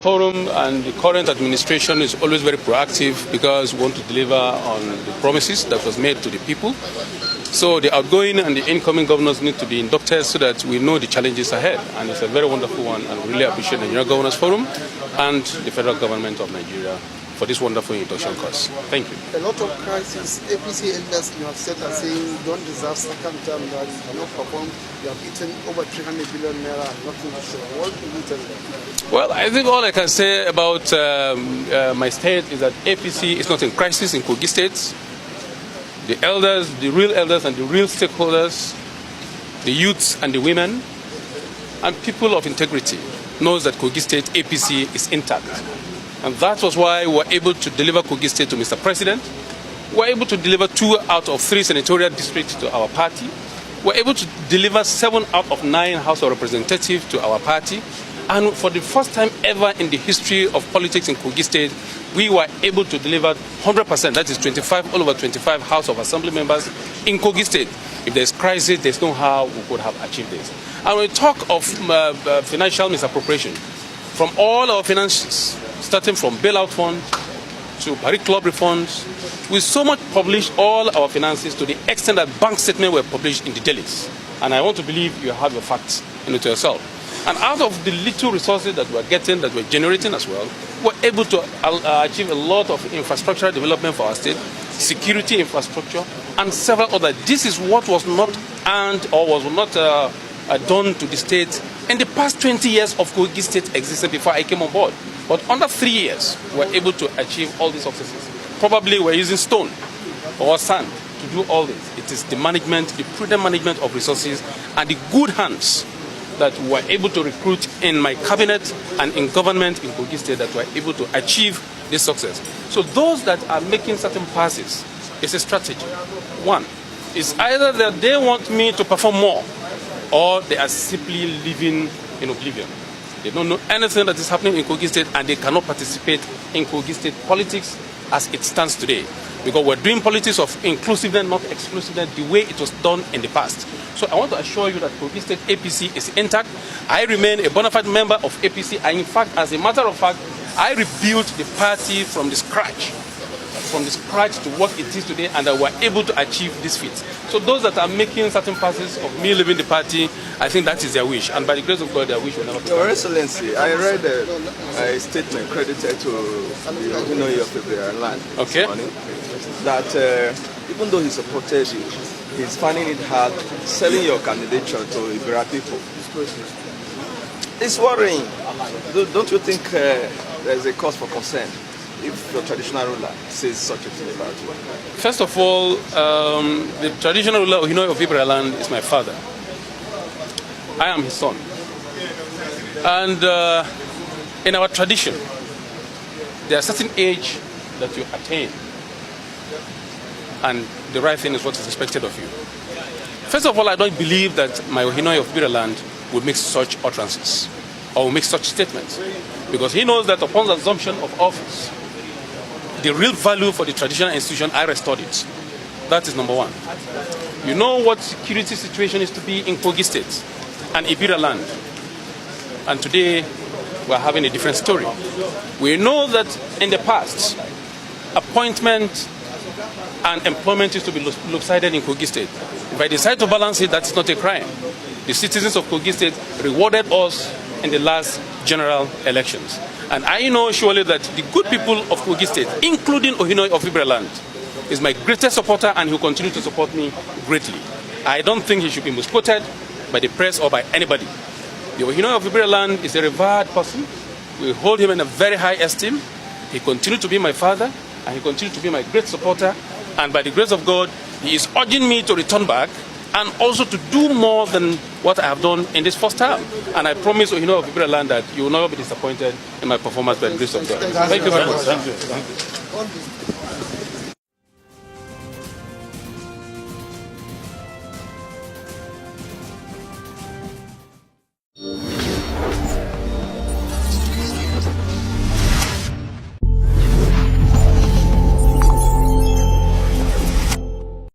Forum and the current administration is always very proactive because we want to deliver on the promises that was made to the people. So the outgoing and the incoming governors need to be inducted so that we know the challenges ahead. And it's a very wonderful one, and we really appreciate the Nigeria Governors Forum and the federal government of Nigeria for this wonderful induction course. Thank you. A lot of crises, APC elders you have said are saying you don't deserve second term, that you cannot perform, you have eaten over 300 billion naira and nothing to show. What do you tell them? Well, I think all I can say about my state is that APC is not in crisis in Kogi State. The elders, the real elders and the real stakeholders, the youths and the women, and people of integrity knows that Kogi State APC is intact. And that was why we were able to deliver Kogi State to Mr. President. We were able to deliver 2 out of 3 senatorial districts to our party. We were able to deliver 7 out of 9 House of Representatives to our party. And for the first time ever in the history of politics in Kogi State, we were able to deliver 100%, that is 25, all over 25 House of Assembly members in Kogi State. If there's crisis, there's no how we could have achieved this. And when we talk of financial misappropriation, from all our finances, starting from bailout funds to Paris Club refunds, we so much published all our finances to the extent that bank statements were published in the dailies. And I want to believe you have your facts to yourself. And out of the little resources that we're getting, that we're generating as well, we're able to achieve a lot of infrastructural development for our state, security infrastructure, and several other. This is what was not earned or was not done to the state in the past 20 years of Kogi State existed before I came on board. But under 3 years, we're able to achieve all these successes. Probably we're using stone or sand to do all this. It is the management, the prudent management of resources, and the good hands that we're able to recruit in my cabinet and in government in Kogi State that we're able to achieve this success. So those that are making certain passes, it's a strategy. One, is either that they want me to perform more, or they are simply living in oblivion. They don't know anything that is happening in Kogi State, and they cannot participate in Kogi State politics as it stands today. Because we're doing politics of inclusiveness, not exclusiveness, the way it was done in the past. So I want to assure you that Kogi State APC is intact. I remain a bona fide member of APC. And in fact, as a matter of fact, I rebuilt the party from the scratch to what it is today, and that we're able to achieve this feat. So those that are making certain passes of me leaving the party, I think that is their wish. And by the grace of God, their wish will never be. Your Excellency, I read a statement credited to the Mimiee of the land this morning, that even though he supported you, he's finding it hard selling your candidature to Ibera people. It's worrying. Don't you think there's a cause for concern if the traditional ruler says such a thing about you? First of all, the traditional ruler of Ibera land is my father. I am his son. And in our tradition, there are certain age that you attain, and the right thing is what is expected of you. First of all, I don't believe that my Ohinoyi of Ibera land would make such utterances or will make such statements, because he knows that upon the assumption of office, the real value for the traditional institution, I restored it. That is number one. You know what security situation is to be in Kogi State and Ibera land. And today, we're having a different story. We know that in the past, appointment and employment used to be lopsided in Kogi State. If I decide to balance it, that's not a crime. The citizens of Kogi State rewarded us in the last general elections. And I know surely that the good people of Kogi State, including Ohinoyi of Ibera land, is my greatest supporter, and he will continue to support me greatly. I don't think he should be misquoted by the press or by anybody. The Ohinoyi of Ibera land is a revered person. We hold him in a very high esteem. He continued to be my father, and he continued to be my great supporter. And by the grace of God, he is urging me to return back and also to do more than what I have done in this first term. And I promise Ohinoyi of Ibera land that you will never be disappointed in my performance by the grace of God. Thank you very much. Thank you.